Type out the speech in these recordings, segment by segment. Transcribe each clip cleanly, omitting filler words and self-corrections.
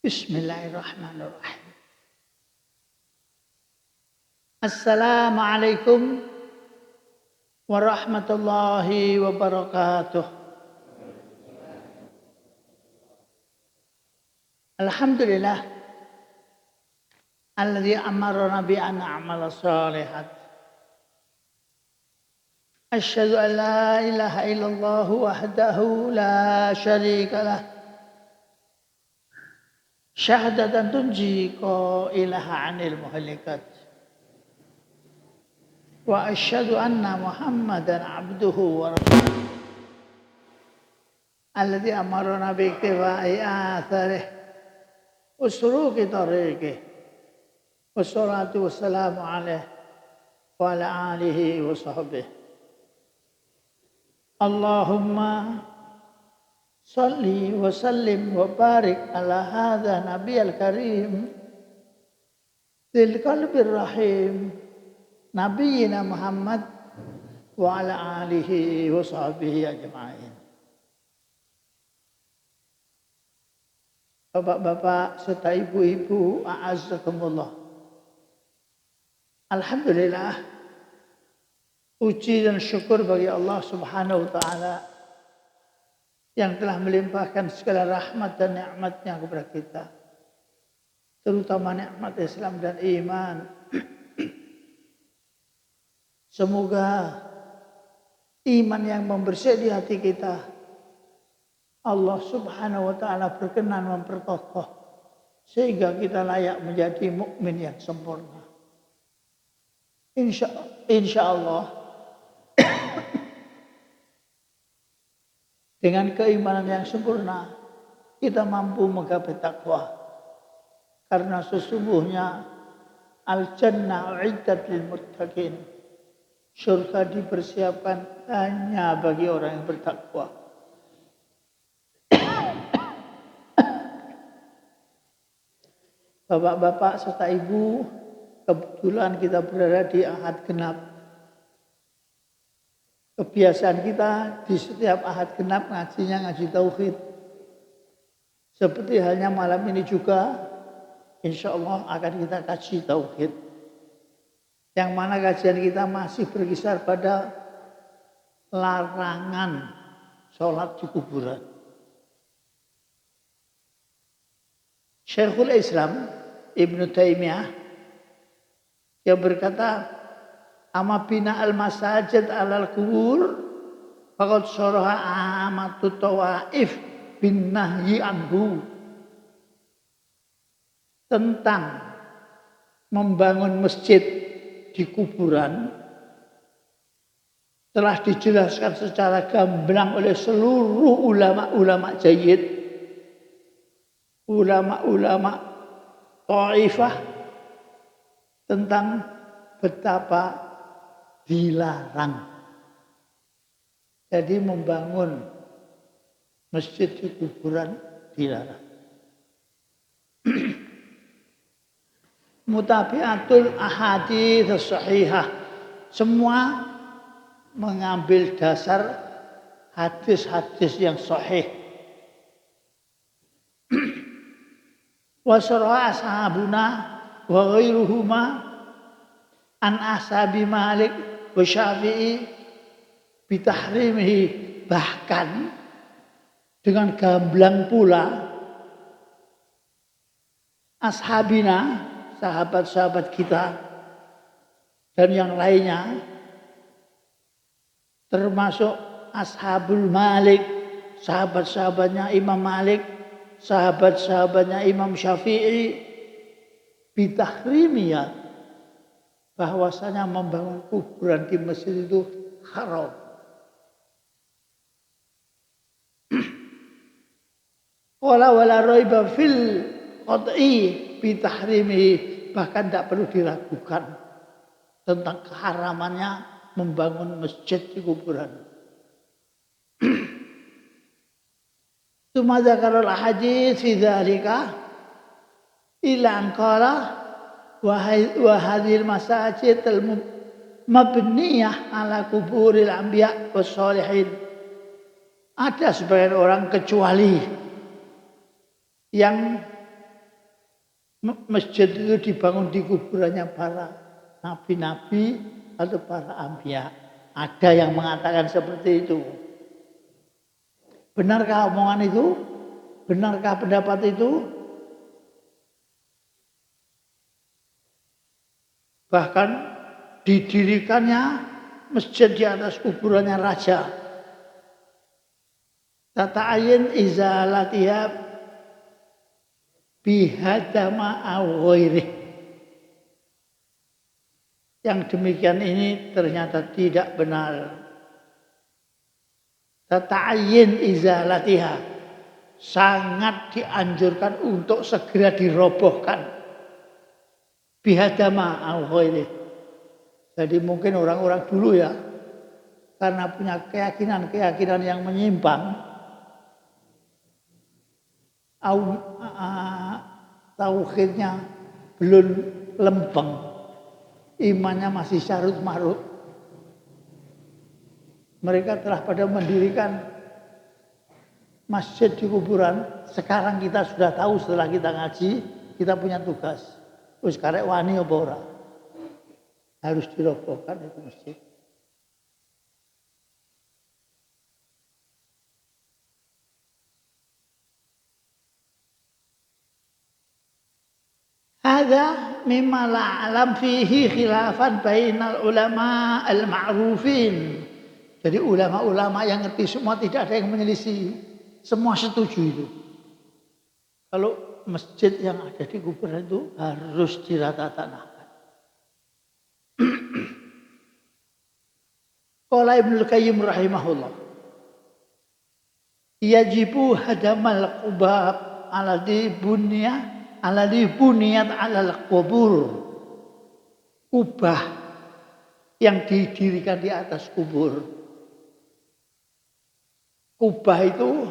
Bismillahirrahmanirrahim. Assalamualaikum warahmatullahi wabarakatuh. Alhamdulillah alladzi amarna bi an na'mala shalihat. Asyhadu an la ilaha illallah wahdahu la syarika lah. Syahadatan tunji qailaha 'anil muhlikat. Wa asyhadu anna Muhammadan 'abduhu wa rasuluh. Alladzi amarna bi ittiba'i atharih wa suluki tariqih. Wassalatu wassalamu alaihi wa ala alihi wa sahbihi. Allahumma salli wa sallim wa barik ala hadha nabiyal karim dzil qalbir rahim nabiyina Muhammad wa ala alihi wa sahbihi ajma'in. Bapak-bapak serta ibu-ibu, a'azzakumullah. Alhamdulillah, puji dan syukur bagi Allah Subhanahu wa taala yang telah melimpahkan segala rahmat dan nikmat-Nya kepada kita, terutama nikmat Islam dan iman. Semoga iman yang membersih di hati kita, Allah Subhanahu wa taala berkenan memperkokoh sehingga kita layak menjadi mukmin yang sempurna. Insya Allah dengan keimanan yang sempurna kita mampu menggapai takwa, karena sesungguhnya al-jannah u'iddat lil muttaqin, surga dipersiapkan hanya bagi orang yang bertakwa. Bapak-bapak serta ibu, kebetulan kita berada di Ahad Genap. Kebiasaan kita di setiap Ahad Genap ngajinya ngaji tauhid. Seperti halnya malam ini juga, insya Allah akan kita kaji tauhid. Yang mana kajian kita masih berkisar pada larangan sholat di kuburan. Syekhul Islam Ibnu Taimiyah yang berkata, "Amma bina al-masajid alal kubur faqad syaraha amatu tawaif bin nahyi anhu." Tentang membangun masjid di kuburan telah dijelaskan secara gamblang oleh seluruh ulama-ulama jayyid, ulama-ulama Taifah, tentang betapa dilarang. Jadi membangun masjid di kuburan dilarang. Mutabi'atul ahadits as-sahihah, semua mengambil dasar hadis-hadis yang sahih. Wa syara'a ashabuna wa ghairuhuma an ashabi Malik wa Syafi'i bitahrimihi, bahkan dengan gamblang pula ashabina, sahabat-sahabat kita dan yang lainnya, termasuk ashabul Malik, sahabat-sahabatnya Imam Malik, sahabat-sahabatnya Imam Syafi'i, bitahrimiya, bahwasanya membangun kuburan di masjid itu haram. Wala raiba fil qat'i bitahrimihi, bahkan tidak perlu diragukan tentang keharamannya membangun masjid di kuburan. Tsumma dzakarul hadits fi dzalika ila an qala wa hadhil masajid al mabniyah ala kuburil anbiya was sholihin. Ada sebagian orang kecuali yang masjid itu dibangun di kuburannya para nabi-nabi atau para anbiya. Ada yang mengatakan seperti itu. Benarkah omongan itu? Benarkah pendapat itu? Bahkan didirikannya masjid di atas kuburannya raja. Tata'ayin izalatiha bihadama awghairih. Yang demikian ini ternyata tidak benar. Tata'ayin izalatiha, sangat dianjurkan untuk segera dirobohkan. Bihadama awghairih. Jadi mungkin orang-orang dulu ya, karena punya keyakinan-keyakinan yang menyimpang, tauhidnya belum lempeng, imannya masih syarut marut. Mereka telah pada mendirikan masjid di kuburan. Sekarang kita sudah tahu setelah kita ngaji, kita punya tugas. Wis karek wani apa ora? Harus dirobohkan itu masjid. Hadza mimma la alam fihi khilafan bainal ulama al-ma'rufin. Jadi ulama-ulama yang ngerti semua tidak ada yang menyelisih. Semua setuju itu. Kalau masjid yang ada di kuburan itu harus dirata tanahkan. Qala Ibnu Qayyim rahimahullah. Yajibu hadamal qubab alladhi buniyat alal qubur. Kubah yang didirikan di atas kubur. Kubah itu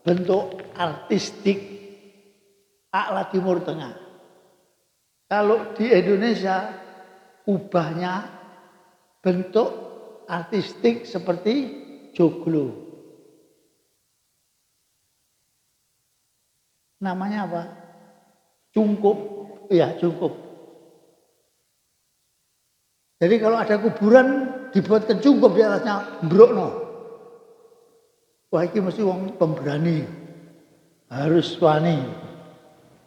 bentuk artistik A'la Timur Tengah. Kalau di Indonesia kubahnya bentuk artistik seperti joglo. Namanya apa? Cungkup. Iya, cungkup. Jadi kalau ada kuburan dibuatkan cungkup di atasnya, mbrokno. Wah, ini mesti wong pemberani. Harus wani.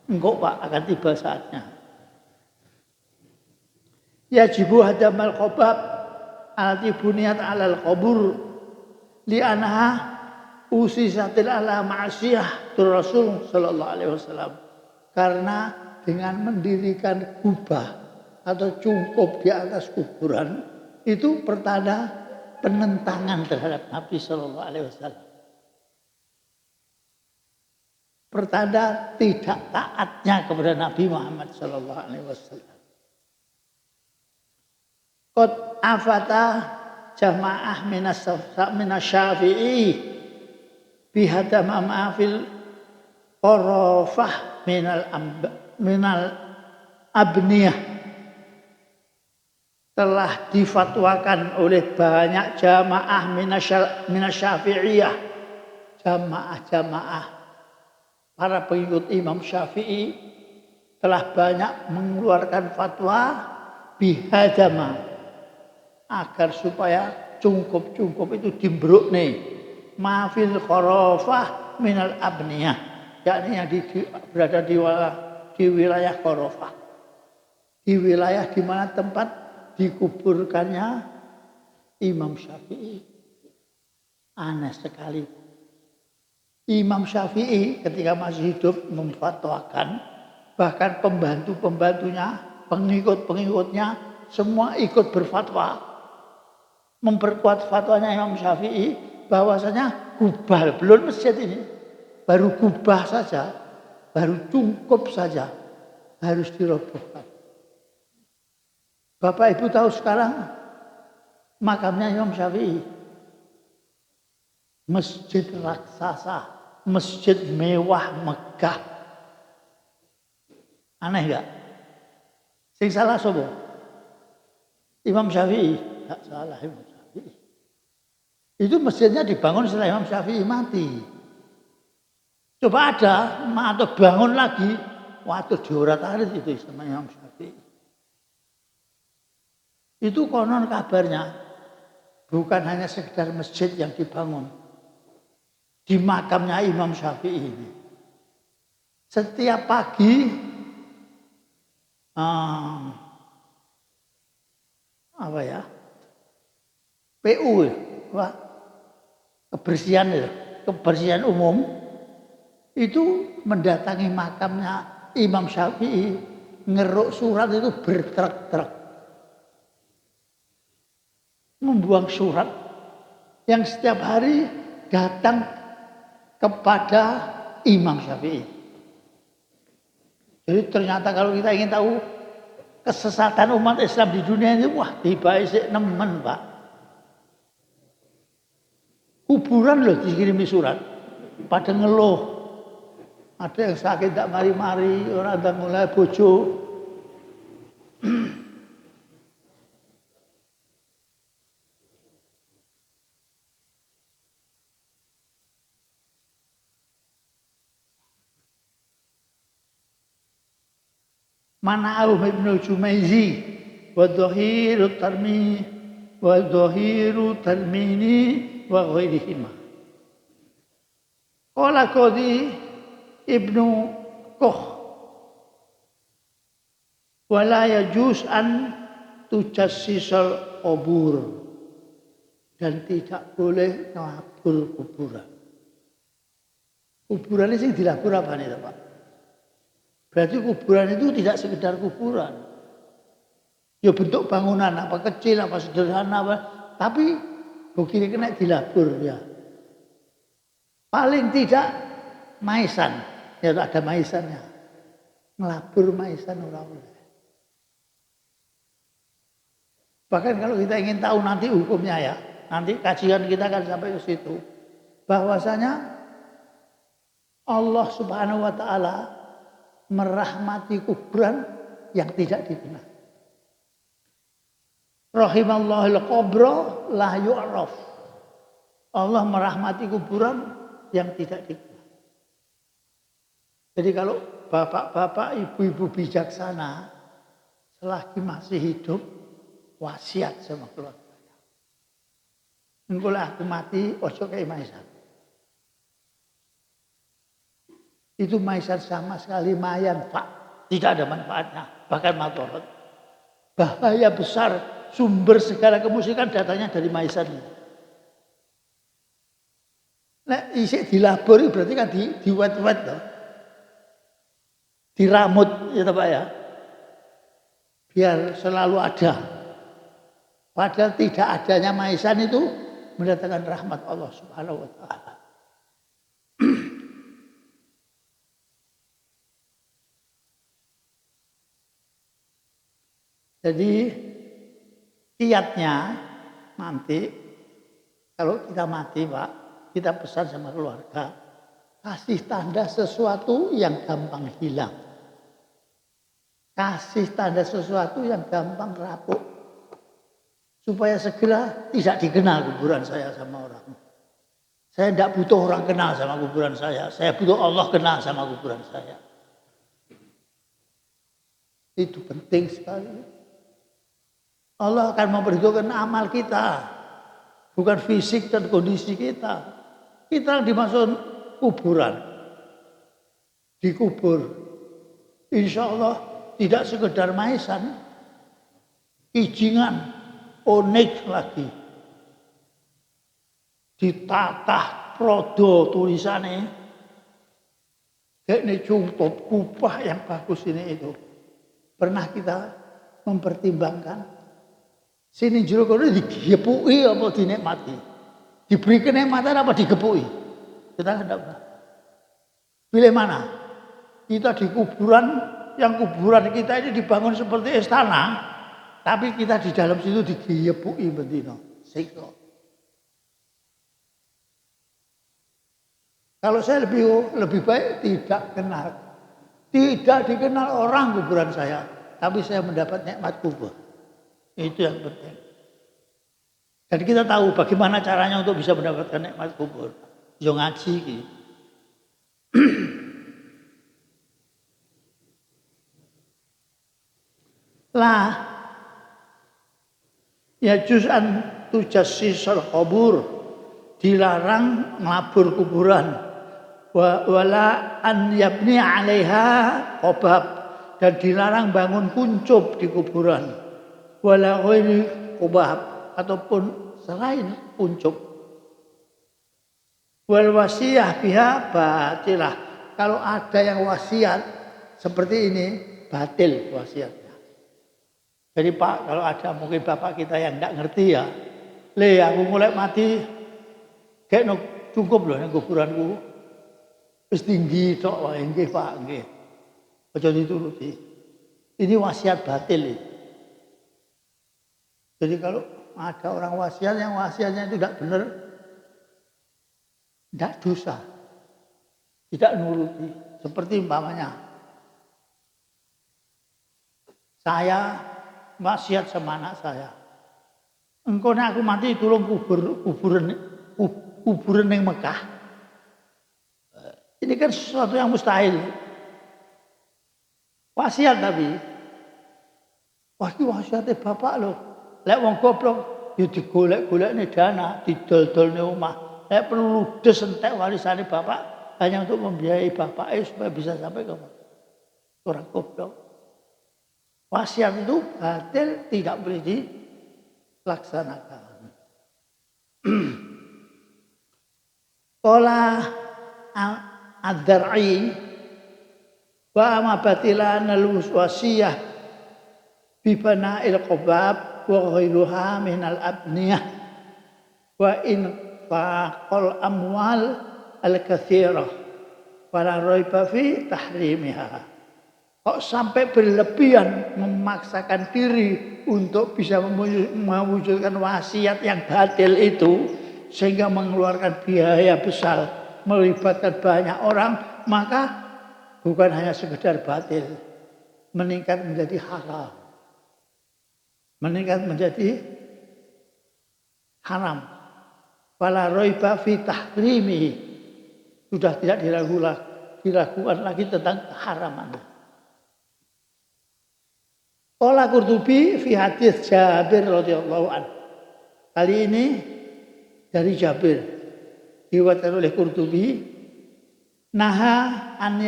Engkau Pak akan tiba saatnya. Yajibu hadamal qobab alati buniyat alal qubur li'anaha usisatil ala ma'asiyah Rasul sallallahu alaihi wasallam. Karena dengan mendirikan kubah atau cungkup di atas kuburan itu pertanda penentangan terhadap Nabi sallallahu alaihi wasallam. Pertanda tidak taatnya kepada Nabi Muhammad sallallahu alaihi wasallam. Qad afata jamaah minas Syafi'i bihadama ma'afil qarafah minal abniyah. Telah difatwakan oleh banyak jamaah minas Syafi'iyah, jamaah para pengikut Imam Syafi'i telah banyak mengeluarkan fatwa bihadama agar supaya cungkup-cungkup itu dimbrukne mafil qarafah minal abniyah, yakni yang berada di wilayah qarafah, di wilayah di mana tempat dikuburkannya Imam Syafi'i. Aneh sekali. Imam Syafi'i ketika masih hidup memfatwakan, bahkan pembantu-pembantunya, pengikut-pengikutnya semua ikut berfatwa. Memperkuat fatwanya Imam Syafi'i bahwasanya kubah, belum masjid ini, baru kubah saja, baru cungkup saja harus dirobohkan. Bapak Ibu tahu sekarang makamnya Imam Syafi'i, masjid raksasa, masjid mewah megah. Aneh enggak? Sing salah sapa? Imam Syafi'i. Enggak salah Imam Syafi'i. Itu masjidnya dibangun setelah Imam Syafi'i mati. Coba ada atau bangun lagi waduh diorat-arit itu sama Imam Syafi'i. Itu konon kabarnya bukan hanya sekedar masjid yang dibangun di makamnya Imam Syafi'i ini. Setiap pagi PU kebersihan umum itu mendatangi makamnya Imam Syafi'i, ngeruk surat itu bertrek-trek, membuang surat yang setiap hari datang kepada Imam Syafi'i. Jadi ternyata kalau kita ingin tahu kesesatan umat Islam di dunia ini, wah tiba isik nemen Pak. Kuburan loh dikirimi surat, pada ngeluh. Ada yang sakit tak mari-mari, orang ada mulai bojo. Mana'ahum Ibnu Jumaizi wa dhahiru tarmi wa dhahiru tarmini wa ghairihima. Qala Qadhi Ibnu Koh wa la yajuz an tujassisal qubur, dan tidak boleh ngelabur kuburan. Kuburan ini sing dilabur apa nih Pak? Berarti kuburan itu tidak sekedar kuburan. Ya bentuk bangunan apa kecil apa sederhana apa, tapi begini kena dilabur ya. Paling tidak maisan, ya ada maisannya. Ngelabur maisan ora oleh. Bahkan kalau kita ingin tahu nanti hukumnya ya, nanti kajian kita akan sampai ke situ. Bahwasanya Allah Subhanahu wa taala merahmati kuburan yang tidak dikenal. Rahimallahul qabra la yu'raf. Allah merahmati kuburan yang tidak dikenal. Jadi kalau bapak-bapak, ibu-ibu bijaksana selagi masih hidup, wasiat sama keluarga. Engko aku mati ojo kaya maisan. Itu maisan sama sekali mayan, Pak. Tidak ada manfaatnya, bahkan madharat. Bahaya besar, sumber segala kemusikan datangnya dari maisan. Nek isik dilabur berarti kan diwet-wet toh. Diramut ya Pak ya. Biar selalu ada. Padahal tidak adanya maisan itu mendatangkan rahmat Allah Subhanahu wa taala. Jadi kiatnya nanti kalau kita mati Pak, kita pesan sama keluarga, kasih tanda sesuatu yang gampang hilang. Kasih tanda sesuatu yang gampang rapuh. Supaya segera tidak dikenal kuburan saya sama orang. Saya tidak butuh orang kenal sama kuburan saya butuh Allah kenal sama kuburan saya. Itu penting sekali. Allah akan memperhitungkan amal kita, bukan fisik dan kondisi kita. Kita dimasukkan kuburan, dikubur. Insya Allah tidak sekedar maisan, kijingan, onik lagi. Ditatah prodo tulisannya, kayak ini cungkup kupah yang bagus ini itu. Pernah kita mempertimbangkan? Sini jero kono digepuki apa dinikmati? Diberi kenikmatan apa digepuki? Kita tidak pernah. Pilih mana? Kita di kuburan, yang kuburan kita ini dibangun seperti istana, tapi kita di dalam situ digepuki bendino. Siksa. Kalau saya lebih baik tidak kenal. Tidak dikenal orang kuburan saya, tapi saya mendapat nikmat kubur. Itu yang penting. Dan kita tahu bagaimana caranya untuk bisa mendapatkan nikmat kubur. Yo ngaji iki. lah ya juz'an tujassisal kubur, dilarang ngelabur kuburan, wala an yabni 'alaiha qobab, dan dilarang bangun kuncup di kuburan, wala ghairi qobab, ataupun selain kuncup. Wal wasiyah biha batilah, kalau ada yang wasiat seperti ini batil wasiatnya. Jadi Pak, kalau ada mungkin bapak kita yang tidak ngerti ya, le aku mulai mati kayak no cukup loh yang kuburanku wis tinggi tok wae nggih Pak nggih. Aja dituruti. Ini wasiat batil ini. Jadi kalau ada orang wasiat yang wasiatnya itu tidak benar, tidak dosa, tidak nuruti. Seperti umpamanya saya wasiat sama anak saya, engkau nek aku mati tolong kuburan yang Mekah. Ini kan sesuatu yang mustahil. Wasiat tapi, wah ini wasiatnya bapak loh. Lek wong goblok, ya digolek-golekne dana, didol-dolne omah. Lek perlu ludes entek warisane bapak hanya untuk membiayai bapak supaya bisa sampai ke orang goblok. Wasiat itu batil, tidak boleh dilaksanakan. Qala ad-Dar'i wa ma batilan al-wasiyah bi bana'il qobab wa ghairuha min al-abniyah wa in faqal amwal al-katsirah wala raiba fi tahrimiha. Kok sampai berlebihan memaksakan diri untuk bisa mewujudkan wasiat yang batil itu sehingga mengeluarkan biaya besar, melibatkan banyak orang, maka bukan hanya sekedar batil, meningkat menjadi haram. Meningkat menjadi haram. Wala raiba fi tahrimihi. Sudah tidak diragukan lagi tentang keharamannya. Qala Qurtubi fi hadis Jabir radhiyallahu anhu. Kali ini dari Jabir diriwayatkan oleh Qurtubi, naha an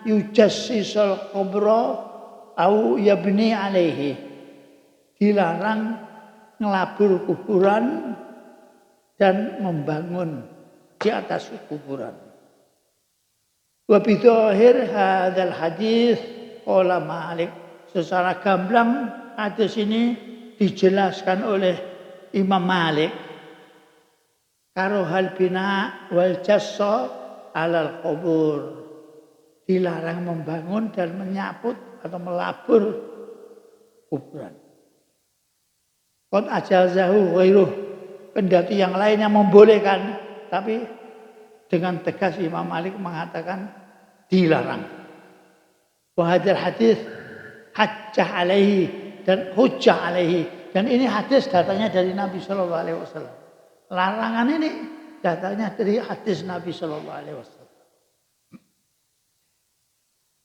yujassisal qabra au yabni alaihi, dilarang ngelabur kuburan dan membangun di atas kuburan. Wa bi dhahir hadzal hadis qala Malik, secara gamblang hadis ini dijelaskan oleh Imam Malik, karohal bina wal jassa alal kubur, dilarang membangun dan menyaput atau melabur kuburan. Qad ajazahu ghairuh, kendati yang lainnya membolehkan, tapi dengan tegas Imam Malik mengatakan dilarang. Wa hadzal hadis hajjah alaihi, dan hujjah alaihi, dan ini hadis datanya dari Nabi sallallahu alaihi wasallam. Larangan ini datanya dari hadis Nabi sallallahu alaihi wasallam.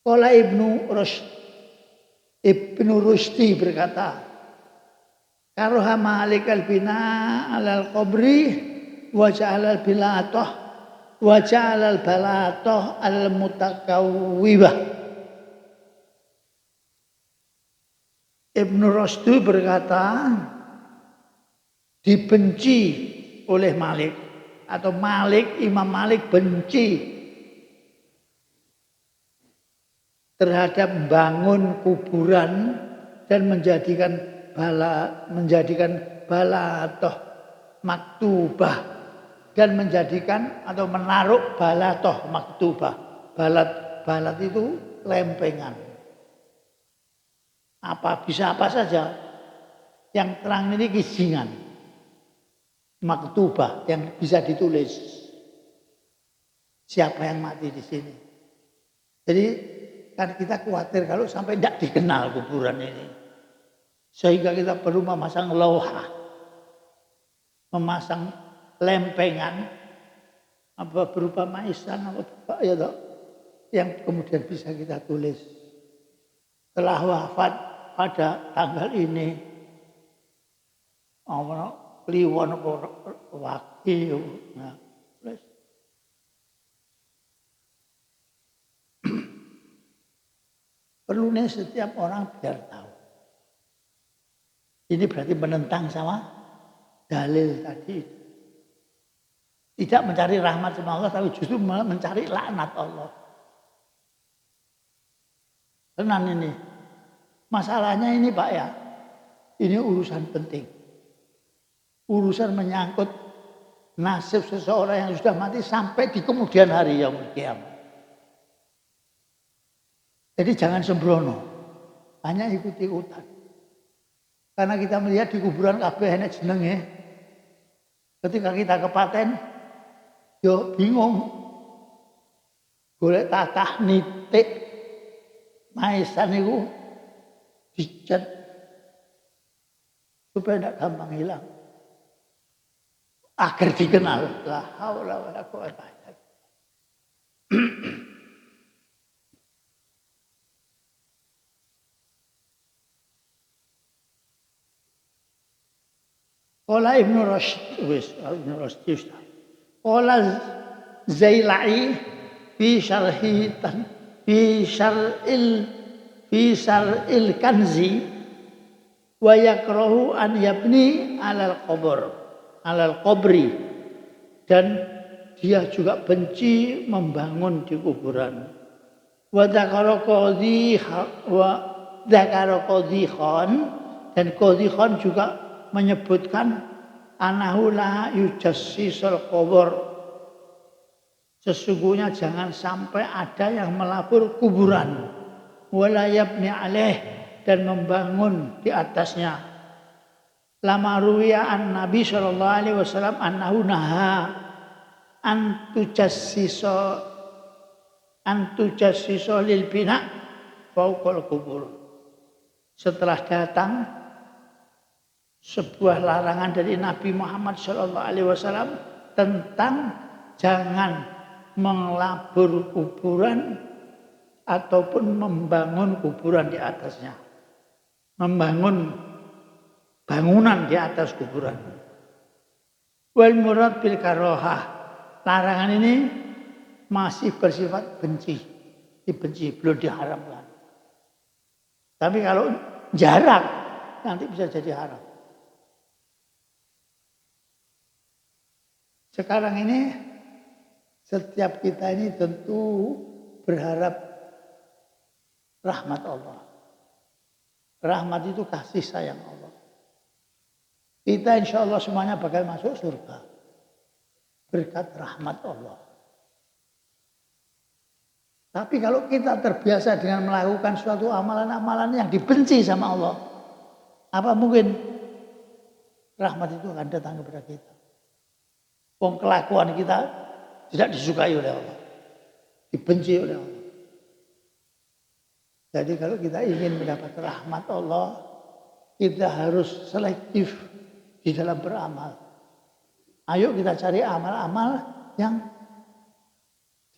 Qala Ibnu Rushdi berkata, karoha Malik al-bina alal qabri wa ja'al al-bilatah wa ja'al al-balatah al-mutakawwibah. Ibnu Rushdi berkata, dibenci oleh Malik, atau Imam Malik benci terhadap bangun kuburan dan menjadikan balatoh maktubah, dan menjadikan atau menaruh balatoh maktubah. Balat itu lempengan. Bisa apa saja. Yang terang ini kisingan. Maktubah yang bisa ditulis. Siapa yang mati di sini. Jadi kan kita khawatir kalau sampai tidak dikenal kuburan ini. Sehingga kita perlu memasang lauha. Memasang lempengan. Apa berupa maisan apa ya toh, yang kemudian bisa kita tulis. telah wafat pada tanggal ini. Ana kliwon apa waki. Nah, perlunya setiap orang biar tahu. Ini berarti menentang sama dalil tadi. Tidak mencari rahmat sama Allah, tapi justru mencari laknat Allah. Tenan ini. Masalahnya ini Pak ya, ini urusan penting. Urusan menyangkut nasib seseorang yang sudah mati sampai di kemudian hari yang kiamat. Jadi jangan sembrono, hanya ikut-ikutan. Karena kita melihat di kuburan kabeh enek jenenge. Ketika kita kepaten, yo bingung. Golek tatah nitik maesan niku dicet supaya tidak gampang hilang. Agar dikenal. La haula wala quwata illa billah. Qala Ibnu Rushd Qala Zailai fi syar'il kanzi wa yakrahu an yabni alal qabri, dan dia juga benci membangun di kuburan. Wa dzakara Qadhi Khan, dan Qadhi Khan juga menyebutkan anahu la yujassisul qubur, sesungguhnya jangan sampai ada yang melabur kuburan, wala yabni alaih, dan membangun di atasnya. Lama ruwiya an Nabi sallallahu alaihi wasallam annahu naha an tujassiso lil bina fauqal kubur. Setelah datang sebuah larangan dari Nabi Muhammad sallallahu alaihi wasallam tentang jangan mengelabur kuburan ataupun membangun kuburan di atasnya. Membangun bangunan di atas kuburan. Wal murad bil karohah. Larangan ini masih bersifat benci. Dibenci, belum diharamkan. Tapi kalau jarak nanti bisa jadi haram. Sekarang ini setiap kita ini tentu berharap rahmat Allah. Rahmat itu kasih sayang Allah. Kita insya Allah semuanya bakal masuk surga berkat rahmat Allah. Tapi kalau kita terbiasa dengan melakukan suatu amalan-amalan yang dibenci sama Allah, apa mungkin rahmat itu akan datang kepada kita? Wong kelakuan kita tidak disukai oleh Allah, dibenci oleh Allah. Jadi kalau kita ingin mendapat rahmat Allah, kita harus selektif di dalam beramal. Ayo kita cari amal-amal yang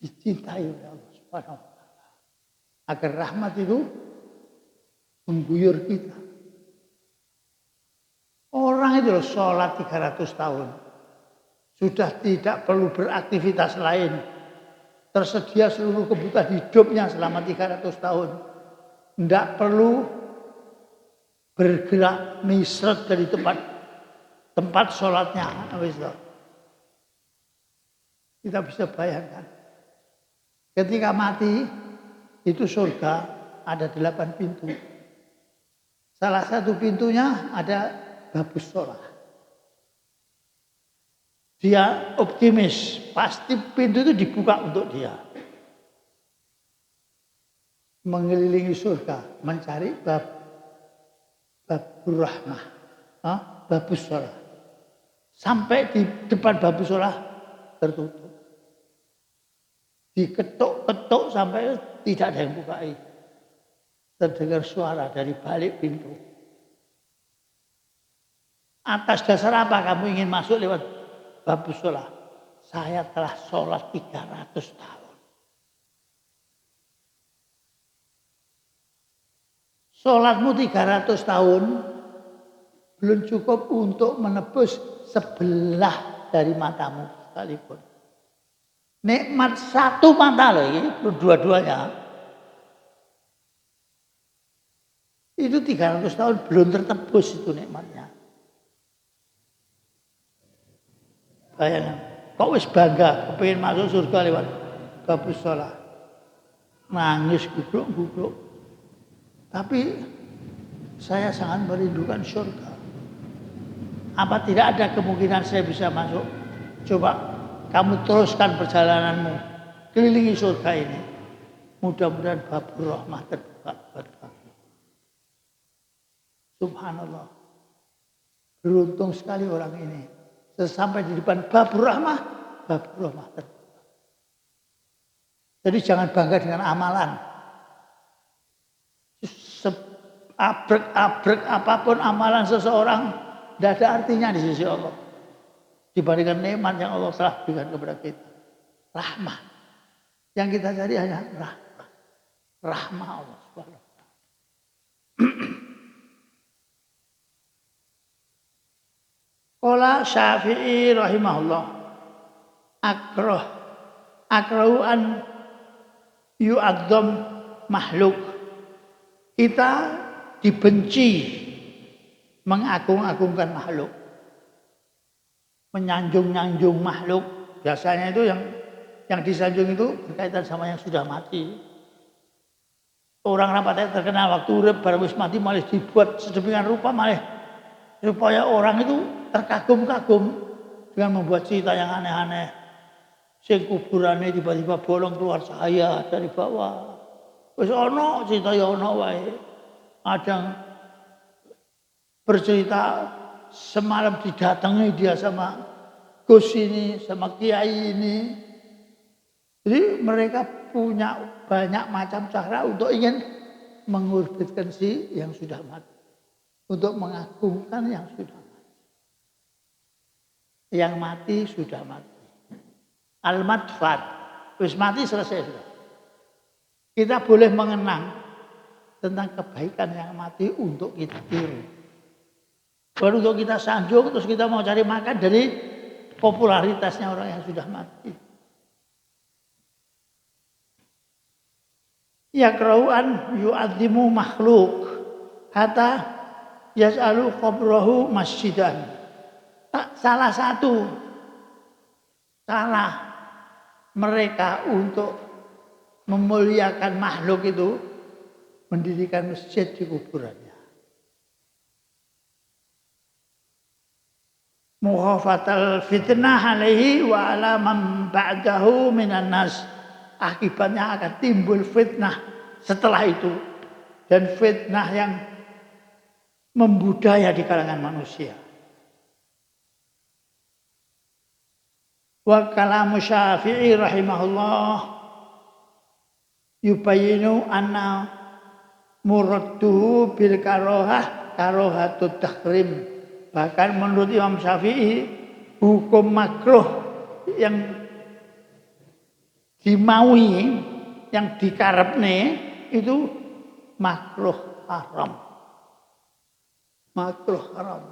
dicintai oleh Allah Subhanahu wa taala. Agar rahmat itu mengguyur kita. Orang itu sholat 300 tahun. Sudah tidak perlu beraktivitas lain. Tersedia seluruh kebutuhan hidupnya selama 300 tahun. Tidak perlu bergerak misret dari tempat sholatnya. Kita bisa bayangkan. Ketika mati, itu surga ada 8 pintu. Salah satu pintunya ada babus sholat. Dia optimis, pasti pintu itu dibuka untuk dia. Mengelilingi surga, mencari babur rahmah, babus sholat. Sampai di depan babus sholat tertutup. Diketuk-ketuk sampai tidak ada yang bukai. Terdengar suara dari balik pintu. Atas dasar apa kamu ingin masuk lewat babus sholat? Saya telah sholat 300 tahun. Sholatmu 300 tahun belum cukup untuk menebus sebelah dari matamu sekalipun. Nikmat satu mata loh ini, dua-duanya. Itu 300 tahun belum tertebus itu nikmatnya. Bayangkan, kok wis bangga kepingin masuk surga lewat babus sholat. Nangis gubruk-gubruk. Tapi saya sangat merindukan surga. Apa tidak ada kemungkinan saya bisa masuk? Coba kamu teruskan perjalananmu, kelilingi surga ini. Mudah-mudahan babur rahmah terbuka buat kamu. Subhanallah. Beruntung sekali orang ini. Sampai di depan babur rahmah terbuka. Jadi jangan bangga dengan amalan. Abrek apapun amalan seseorang, tidak ada artinya di sisi Allah. Dibandingkan nikmat yang Allah telah berikan kepada kita. Rahmah. Yang kita cari hanya rahmah. Rahmah Allah Subhanahu wa ta'ala. Qala Syafi'i rahimahullah. Akrahu an yu'adzam makhluk. Kita dibenci mengagung-agungkan makhluk. Menyanjung-nyanjung makhluk. Biasanya itu yang disanjung itu berkaitan sama yang sudah mati. Orang rapatnya terkenal waktu urip baru wis mati malah dibuat sedemikian rupa malah supaya orang itu terkagum-kagum dengan membuat cerita yang aneh-aneh. Sing kuburannya tiba-tiba bolong keluar cahaya dari bawah. Wis ono cerita ya ono wae. Ada bercerita semalam didatangi dia sama Gus ini, sama Kiai ini. Jadi mereka punya banyak macam cara untuk ingin mengorbitkan si yang sudah mati. Untuk mengagungkan yang sudah mati. Yang mati sudah mati. Al-madfat. Wis mati selesai sudah. Kita boleh mengenang tentang kebaikan yang mati untuk kita tiru. Baru untuk kita sanjung, terus kita mau cari makan dari popularitasnya orang yang sudah mati. Yakrau'an yu'adzimu makhluk hatta yas'alu qabrahu masjidan. Salah satu cara mereka untuk memuliakan makhluk itu mendirikan masjid di kuburannya. Mukhafatal fitnah alaihi wa ala man ba'dahu minan nas. Akibatnya akan timbul fitnah setelah itu. Dan fitnah yang membudaya di kalangan manusia. Wa kalamu Syafi'i rahimahullah yubayinu anna muradduhu bil karohatut tahrim. Bahkan menurut Imam Syafi'i hukum makruh yang dimaui, yang dikarepne itu makruh haram. Makruh haram.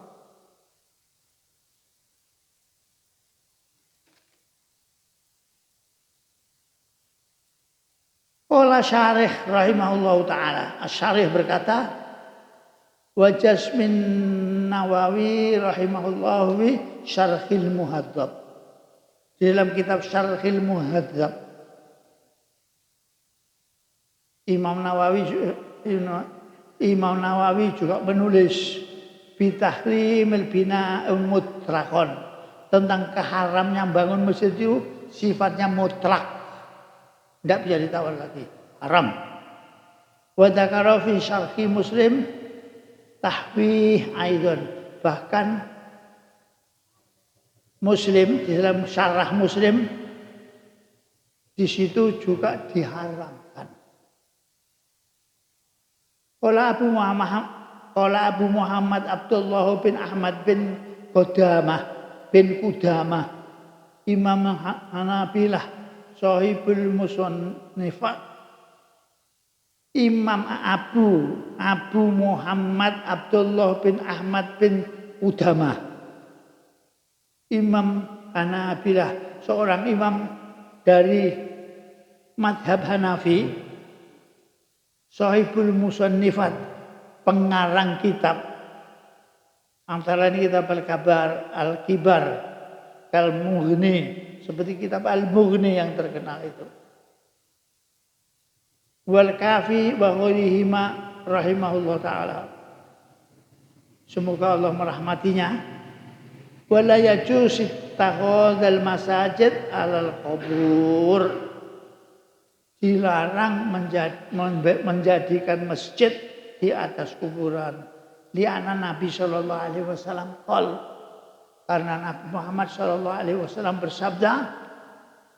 Qala Syarih rahimahullahu taala. Asy-Syarih berkata, wa Jasmin Nawawi rahimahullahu fi Syarhil Muhadzab. Di dalam kitab Syarhil Muhadzab Imam Nawawi juga menulis bitahrimil bina'un mutlaqan tentang keharamnya bangun masjid itu sifatnya mutlak. Tidak bisa ditawar lagi. Haram. Wa dzakara fi syarhi Muslim tahwih aidon. Bahkan Muslim di dalam syarah Muslim di situ juga diharamkan. Qala Abu Muhammad Abdullah bin Ahmad bin Qudamah Imam Hanabilah Sahibul Musannifat Imam Abu Muhammad Abdullah bin Ahmad bin Udamah, Imam Hanabilah, seorang imam dari madhab Hanafi, Sahibul Musannifat, pengarang kitab, antara lain kitab Al-Kabar, Al-Kibar, Al-Mughni, seperti kitab Al-Mughni yang terkenal itu. Wal Kafi wa ghairihima rahimahullah taala. Semoga Allah merahmatinya. Wala yajuz ittakhadzal masajid alal qubur. Dilarang menjadikan masjid di atas kuburan. Li'anna Nabi sallallahu alaihi wasallam qol, karena Nabi Muhammad sallallahu alaihi wasallam bersabda,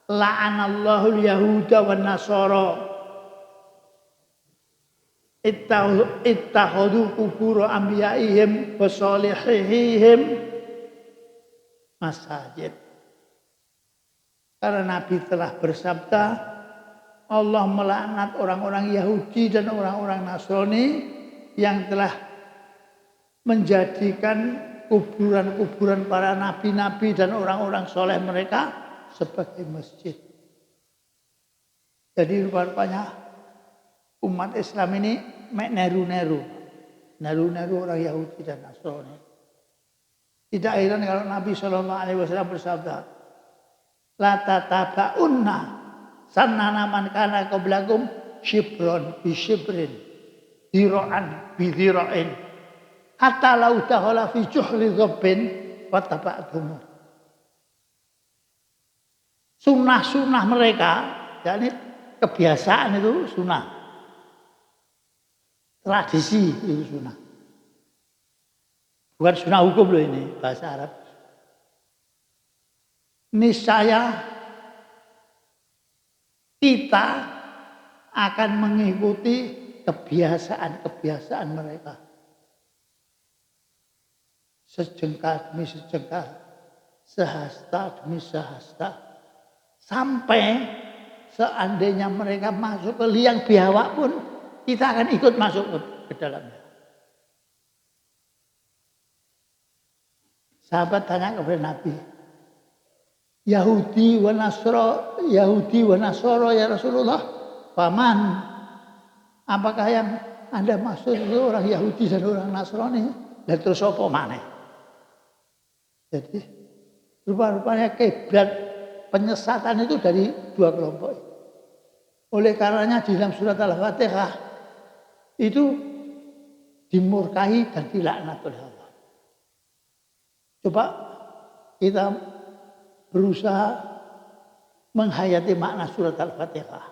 la'anallahu al-yahuda wan nasara ittakhadhu qubur anbiya'ihim wa salihihim masajid. Karena Nabi telah bersabda, Allah melaknat orang-orang Yahudi dan orang-orang Nasrani yang telah menjadikan kuburan-kuburan para nabi-nabi dan orang-orang soleh mereka sebagai masjid. Jadi rupanya umat Islam ini neru-neru orang Yahudi dan Nasrani. Tidak heran kalau Nabi Shallallahu Alaihi Wasallam bersabda, la tataba'unna sanana man kana qablakum shibron bi shibrin, dira'an bi dira'in, hatta lau dakhala fi juhri dhabbin wa taba'tum. Sunnah-sunnah mereka, yakni kebiasaan itu sunnah, tradisi itu sunnah. Bukan sunnah hukum loh ini, bahasa Arab. Niscaya kita akan mengikuti kebiasaan-kebiasaan mereka. Sejengkal demi sejengkal, sehasta demi sehasta. Sampai seandainya mereka masuk ke liang biawak pun, kita akan ikut masuk ke dalamnya. Sahabat tanya kepada Nabi, Yahudi wa Nasara ya Rasulullah, paman, apakah yang Anda maksud itu orang Yahudi dan orang Nasrani? Dan terus apa maneh? Jadi rupa-rupanya kiblat penyesatan itu dari dua kelompok. Oleh karenanya di dalam surat Al-Fatihah itu dimurkahi dan dilaknat oleh Allah. Coba kita berusaha menghayati makna surat Al-Fatihah.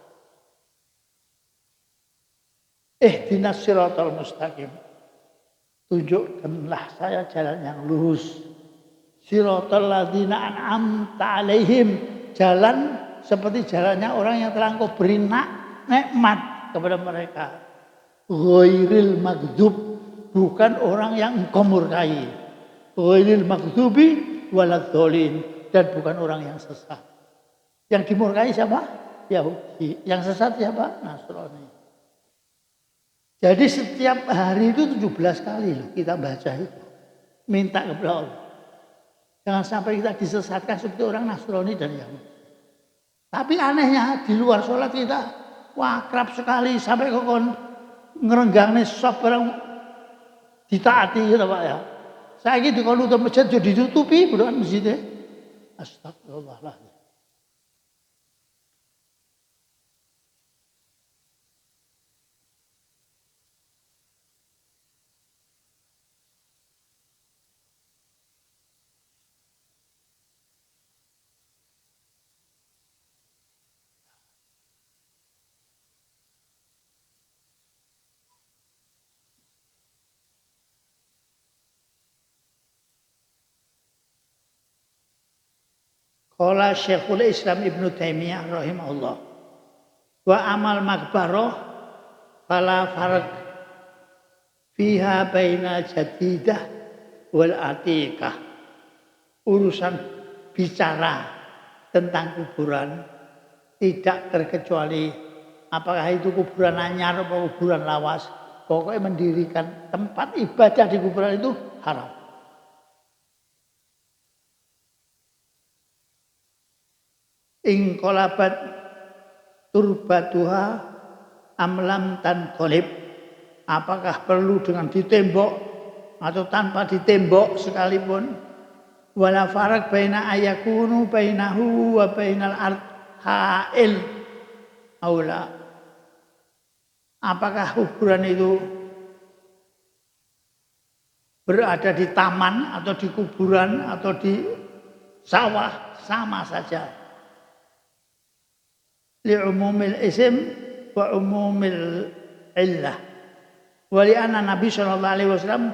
Ihdinas siratal mustaqim. Tunjukkanlah saya jalan yang lurus. Siratal ladzina an'amta alaihim. Jalan seperti jalannya orang yang telah Engkau beri nikmat kepada mereka. Ghairil maghdub, bukan orang yang Engkau murkai. Ghairil maghdubi waladhdallin, dan bukan orang yang sesat. Yang dimurkai siapa? Yahudi. Yang sesat siapa? Nasrani. Jadi setiap hari itu 17 kali loh kita baca itu. Minta kepada Allah. Jangan sampai kita disesatkan seperti orang Nasrani dan Yahudi. Tapi anehnya di luar sholat kita wah kerap sekali sampai kokon ngerenggangne sop barang ditaati gitu Pak ya. Saya gitu kalau nutup masjid jadi ditutupi bukan masjidnya. Astagfirullahaladzim. Qala Syekhul Islam Ibnu Taimiyah rahimahullah. Wa amal makbarah fala farq fiha baina jadidah wal atiqah. Urusan bicara tentang kuburan tidak terkecuali Apakah itu kuburan anyar atau kuburan lawas? Pokoknya mendirikan tempat ibadah di kuburan itu haram. In qalabat turbatuha amlam tanqalib. Apakah perlu dengan ditembok atau tanpa ditembok sekalipun? Wala farak baina ayakunu bainahu wa bainal ard ha'il aula. Apakah kuburan itu berada di taman atau di kuburan atau di sawah, sama saja. Li'umumil isim wa umumil illah. Wa li'anna Nabi sallallahu alaihi wasallam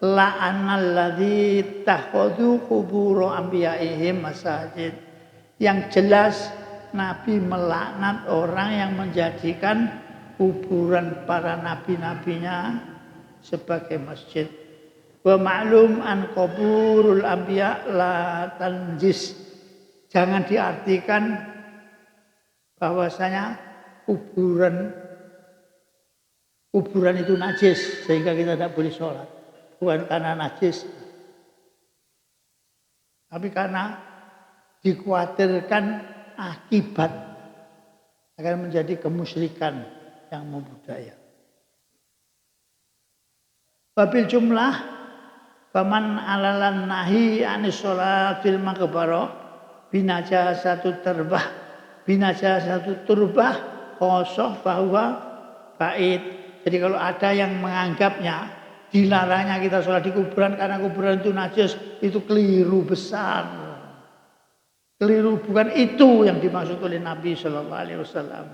la'anal ladzi takhadhu qubur anbiya'ihim masajid. Yang jelas Nabi melaknat orang yang menjadikan kuburan para nabi-nabinya sebagai masjid. Wa ma'lum an quburul anbiya la tanjis. Jangan diartikan bahwasanya kuburan itu najis sehingga kita tidak boleh sholat. Bukan karena najis, tapi karena dikhawatirkan akibat akan menjadi kemusyrikan yang membudaya. Wabil jumlah faman alalan nahi anis sholat fil maqbarah binajasatu turbah khosoh bahwa bait. Jadi kalau ada yang menganggapnya dilarangnya kita sholat di kuburan karena kuburan itu najis, itu keliru besar. Keliru, bukan itu yang dimaksud oleh Nabi Shallallahu Alaihi Wasallam.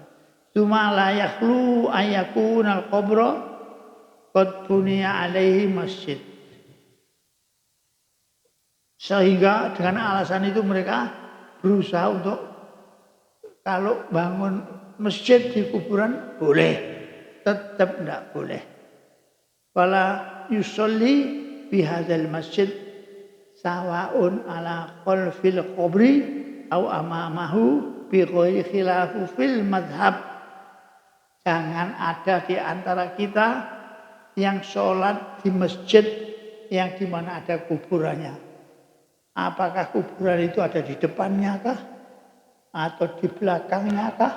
Cuma la yakhlu ayakun al qabra qad buniya alaihi masjid. Sehingga dengan alasan itu mereka berusaha untuk kalau bangun masjid di kuburan boleh, tetap tidak boleh. Wala yusolli bihadzal masjid sawaun ala qalfil qabri au amamahu bi ghairi khilafu fil madhab. Jangan ada di antara kita yang sholat di masjid yang di mana ada kuburannya. Apakah kuburan itu ada di depannya kah? Atau di belakangnya kah?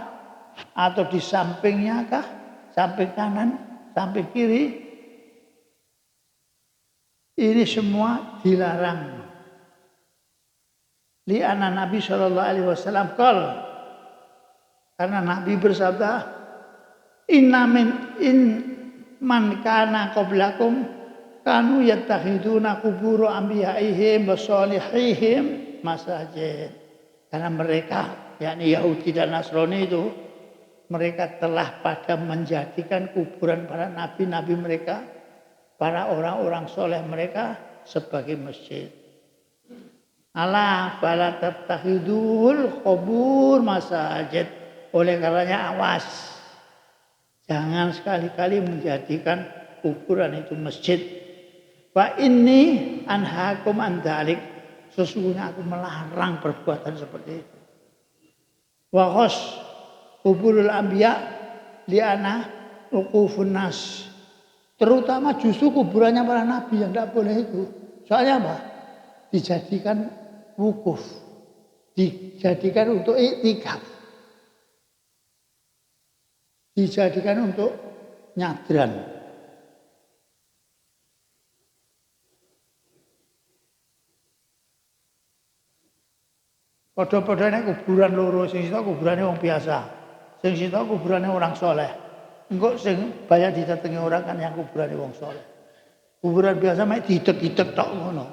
Atau di sampingnya kah? Samping kanan, samping kiri? Ini semua dilarang. Li'anna Nabi sallallahu alaihi wasallam qala, karena Nabi bersabda, inna man kana qablakum kanu yattakhiduna qubur anbiya'ihim wa salihihim masajid. Karena mereka, yakni Yahudi dan Nasrani itu, mereka telah pada menjadikan kuburan para nabi-nabi mereka, para orang-orang soleh mereka sebagai masjid. Ala fala tattakhidul qubur masajid. Oleh karenanya awas. Jangan sekali-kali menjadikan kuburan itu masjid. Wa inni anhaakum an dzalik. Sesungguhnya aku melarang perbuatan seperti itu. Wa khos kuburul anbiya li'ana uqufun nas. Terutama justru kuburannya para nabi yang tidak boleh itu. Soalnya apa? Dijadikan wukuf. Dijadikan untuk iktikaf. Dijadikan untuk nyadran. Padha-padhane kuburan loro, sing sitok kuburane wong biasa. Sing sitok kuburane orang soleh. Engko sing banyak didatangi orang kan yang kuburane wong soleh. Kuburan biasa mek didek-didek tok ngono.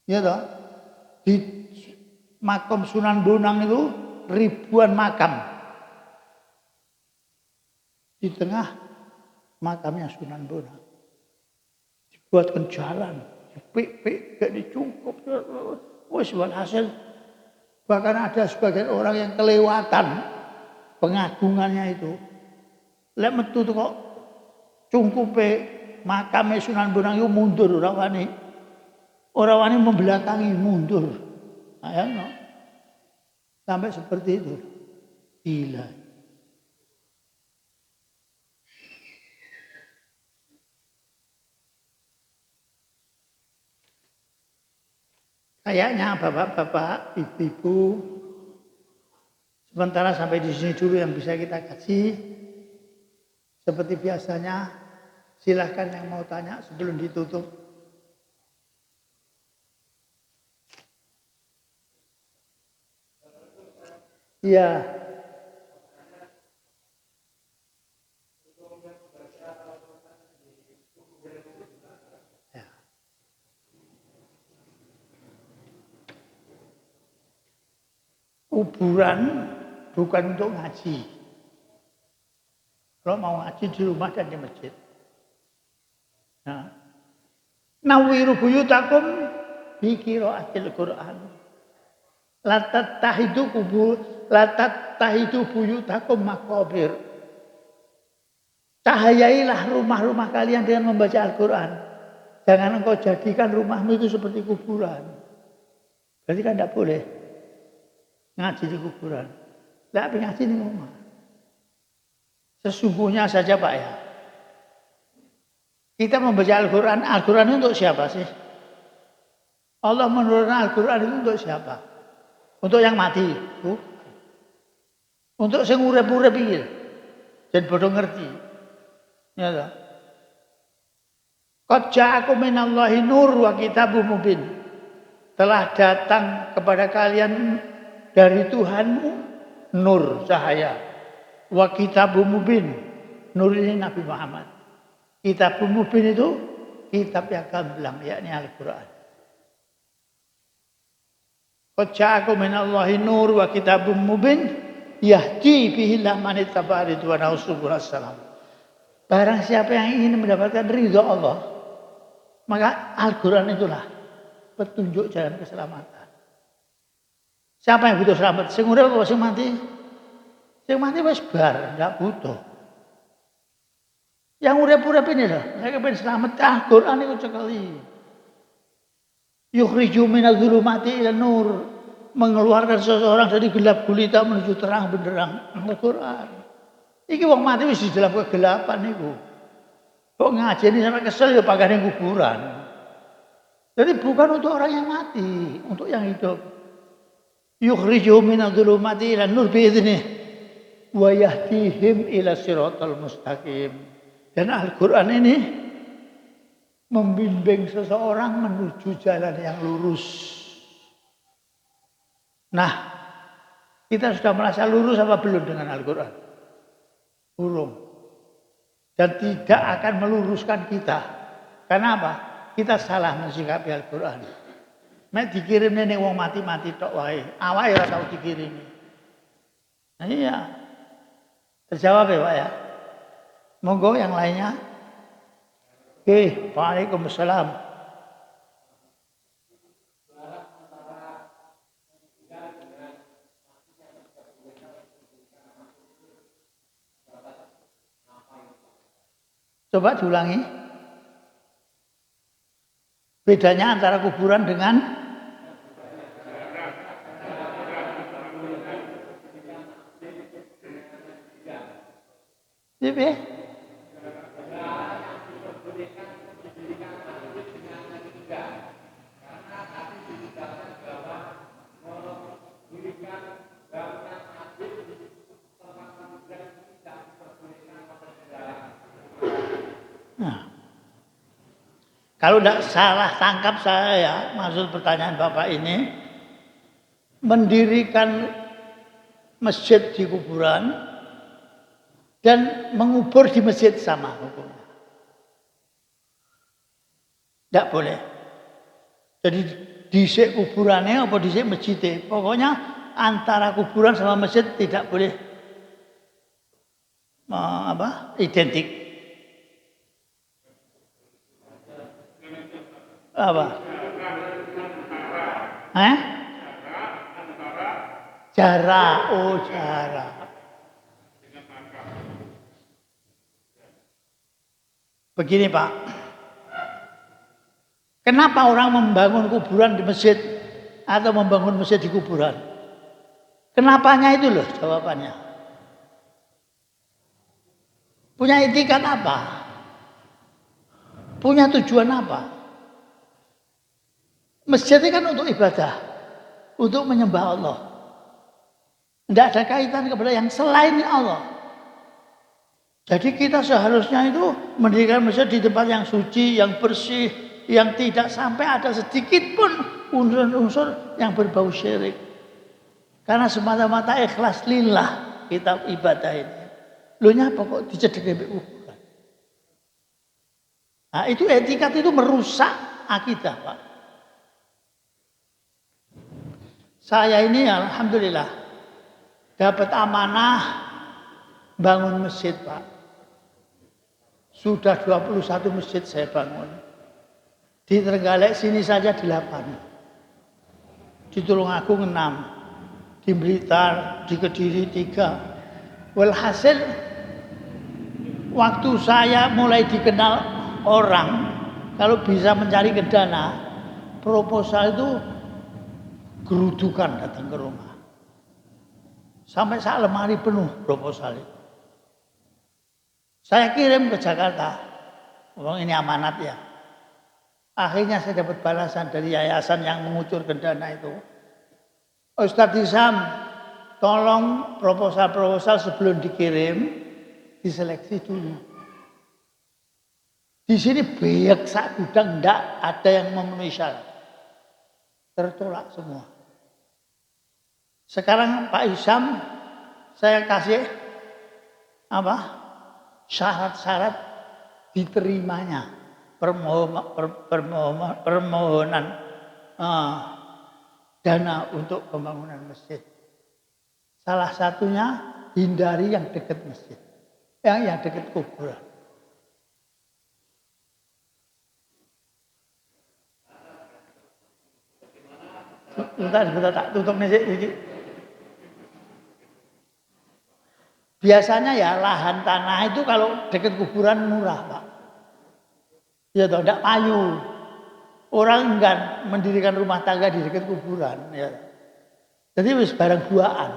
Ya toh? Di makam Sunan Bonang itu ribuan makam. Di tengah makamnya Sunan Bonang dibuatkan jalan, dipik-pik, gak dicungkup. Wis walhasil bahkan ada sebagian orang yang kelewatan pengagungannya itu. Lek metu kok cungkupe makame Sunan Bonang itu mundur ora wani. Ora wani membelakangi, mundur. Ayo no. Sampai seperti itu. Gila. Kayaknya bapak-bapak, ibu-ibu, sementara sampai di sini dulu yang bisa kita kaji. Seperti biasanya, silahkan yang mau tanya sebelum ditutup. Iya. Kuburan bukan untuk ngaji. Kalau mau ngaji di rumah dan di masjid. Nah, nawiru buyutakum bi qiraatil Qur'an. Latat tahidu buyutakum maqabir. Cahayailah rumah-rumah kalian dengan membaca Al-Quran. Jangan engkau jadikan rumahmu itu seperti kuburan. Berarti kan tidak boleh ngaji di kuburan. Tidak ngaji di rumah. Sesungguhnya saja Pak ya. Kita membaca Al-Quran. Al-Quran untuk siapa sih? Allah menurunkan Al-Quran itu untuk siapa? Untuk yang mati. Untuk yang urip-urip iki. Dan bodoh ngerti. Ya toh. Qad ja'akum minallahi nur wa kitabun mubin. Telah datang kepada kalian dari Tuhanmu nur, cahaya. Wa kitabun mubin. Nur ini Nabi Muhammad. Kitabun mubin itu kitab yang gamblang, yakni Al-Quran. Qad ja'akum minallahi nur wa kitabun mubin yahdi bihi man ittaba'a ridwanahu subhanahu salam. Barang siapa yang ingin mendapatkan ridho Allah, maka Al-Quran itulah petunjuk jalan keselamatan. Siapa yang butuh selamat? Sing urip apa sing mati? Sing mati wis bar, enggak butuh. Yang urip-urip ini loh, saya kepengen selamat. Al-Quran itu sekali. Yukhriju minadz zulumati ilan nur, mengeluarkan seseorang dari gelap gulita menuju terang benderang. Al-Quran. Iki wong mati wis di dalam kegelapan niku. Kok ngajeni sampai kesel ya pakane kuburan. Jadi bukan untuk orang yang mati, untuk yang hidup. Yukhrijuhum minadz zulumati ilan nur bi'idznih wa yahdihim ila siratal mustaqim. Dan Al-Qur'an ini membimbing seseorang menuju jalan yang lurus. Nah, kita sudah merasa lurus apa belum dengan Al-Qur'an? Belum. Dan tidak akan meluruskan kita. Karena apa? Kita salah mensikapi Al-Quran. Mek dikirim ning wong mati-mati tok wae. Awake ora tau dikirim. Nah, iya. Terjawab ya, Pak ya. Monggo yang lainnya. Oke, Waalaikumsalam. Coba diulangi. Bedanya antara kuburan dengan kalau tidak salah tangkap saya, maksud pertanyaan Bapak ini, mendirikan masjid di kuburan dan mengubur di masjid sama hukumnya. Tidak boleh. Jadi disik kuburannya apa disik masjidnya. Pokoknya antara kuburan sama masjid tidak boleh identik. Apa? Jarak, oh jarak. Begini Pak, kenapa orang membangun kuburan di masjid atau membangun masjid di kuburan? Kenapanya itu loh jawabannya. Punya etikat apa? Punya tujuan apa? Masjid itu kan untuk ibadah, untuk menyembah Allah. Tidak ada kaitan kepada yang selain Allah. Jadi kita seharusnya itu mendirikan masjid di tempat yang suci, yang bersih, yang tidak sampai ada sedikit pun unsur-unsur yang berbau syirik. Karena semata-mata ikhlas lillah kita ibadah ini. Loh nyapa kok dicedek kuburan? Nah, itu etikat itu merusak akidah, Pak. Saya ini alhamdulillah dapat amanah bangun masjid, Pak. Sudah 21 masjid saya bangun. Di Trenggalek sini saja 8. Di Tulungagung 6. Di Blitar, di Kediri 3. Walhasil waktu saya mulai dikenal orang kalau bisa mencari dana, proposal itu gerudukan datang ke rumah. Sampai sak lemari penuh proposal itu. Saya kirim ke Jakarta. Ini amanat ya. Akhirnya saya dapat balasan dari yayasan yang mengucurkan dana itu. Ustadz Hisam, tolong proposal-proposal sebelum dikirim diseleksi dulu. Di sini banyak sak gudang enggak ada yang memenuhi syarat. Tertolak semua. Sekarang Pak Hisam saya kasih syarat-syarat diterimanya permohonan dana untuk pembangunan masjid. Salah satunya hindari yang dekat masjid, yang dekat kuburan. Bentar tak tutup nih. Biasanya ya lahan tanah itu kalau dekat kuburan murah, Pak. Ya toh, enggak payu. Orang enggan mendirikan rumah tangga di dekat kuburan, ya. Jadi wis barang buaan.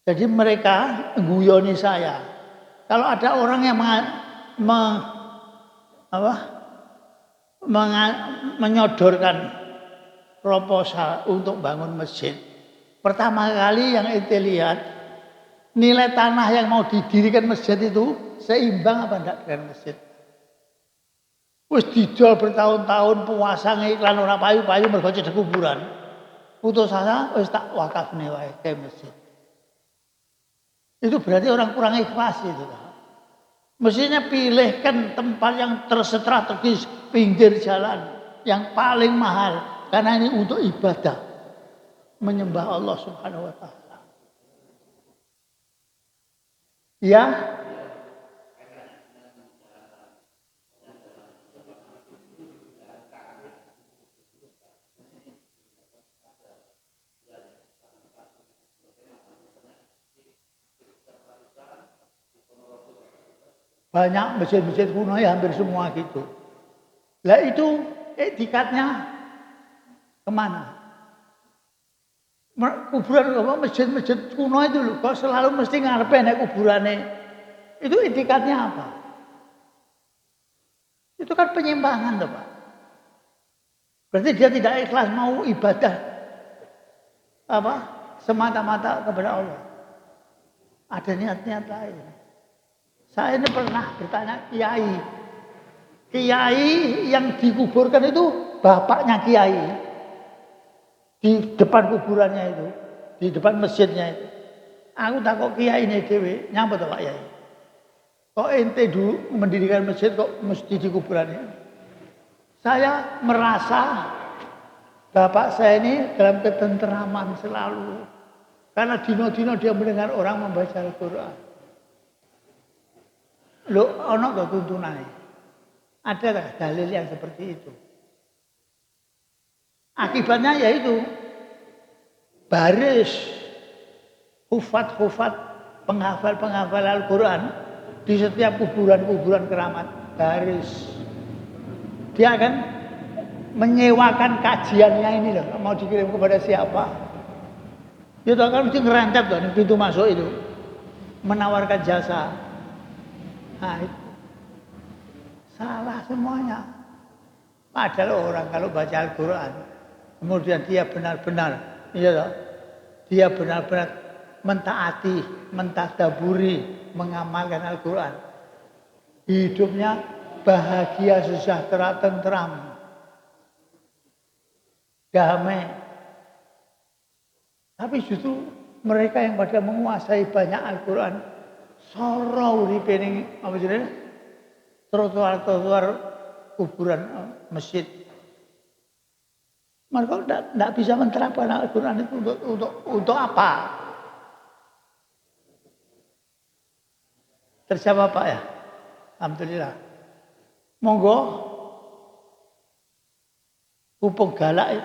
Jadi mereka guyoni saya. Kalau ada orang yang menyodorkan proposal untuk bangun masjid, pertama kali yang ente lihat nilai tanah yang mau didirikan masjid itu seimbang apa enggak dengan masjid. Wis dijual bertahun-tahun puasa ngiklan ora payu-payu mergo cedhek kuburan. Putus asa wis tak wakafne wae ke masjid. Itu berarti orang kurang ikhlas itu. Mestinya pilihkan tempat yang terstrategis pinggir jalan yang paling mahal karena ini untuk ibadah menyembah Allah Subhanahu wa taala. Ya. Banyak masjid-masjid kuno ya hampir semua gitu. Lah itu etikatnya kemana? Kuburan apa masjid-masjid kuno itu loh, kok selalu mesti ngarepe nek kuburane. Itu etikatnya apa? Itu kan penyimpangan toh, Pak. Berarti dia tidak ikhlas mau ibadah semata-mata kepada Allah. Ada niat-niat lain. Saya ini pernah bertanya kiai yang dikuburkan itu bapaknya kiai di depan kuburannya itu, di depan masjidnya itu. Aku takut kiai ini dewe, nyapa tuh Pak Yai. Kok ente dulu mendirikan masjid kok mesti di kuburannya? Saya merasa bapak saya ini dalam ketenteraman selalu, karena dino-dino dia mendengar orang membaca Al-Quran. Loh, ono gak tuntunane? Ada tak dalil yang seperti itu? Akibatnya yaitu baris hufat-hufat penghafal Al-Quran di setiap kuburan-kuburan keramat baris. Dia akan menyewakan kajiannya ini loh, mau dikirim kepada siapa? Ya toh kan mesti ngerancap tuh pintu masuk itu, menawarkan jasa. Nah, itu salah semuanya. Padahal orang kalau baca Al-Quran, kemudian dia benar-benar, ya toh, dia benar-benar mentaati, mentadaburi, mengamalkan Al-Quran. Hidupnya bahagia, sejahtera, tentram, damai. Tapi justru mereka yang pada menguasai banyak Al-Quran, sorau di pening apa jenis trotoar-trotoar kuburan masjid. Mereka tidak bisa menerapkan Al-Quran itu untuk apa? Terjawab Pak ya? Alhamdulillah. Monggo. Pupuk galak ya.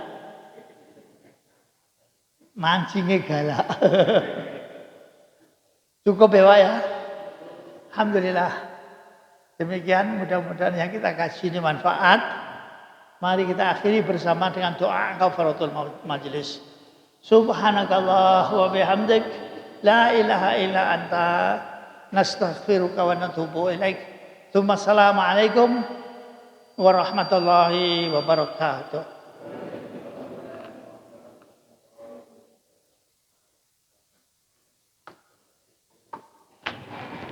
Mancingnya galak. Cukup ya Pak ya? Alhamdulillah. Demikian mudah-mudahan yang kita kasih ini manfaat. Mari kita akhiri bersama dengan doa kafaratul majlis. Subhanakallah wa bihamdik la ilaha illa anta nastaghfiruka wa natubu ilaik. Assalamualaikum warahmatullahi wabarakatuh.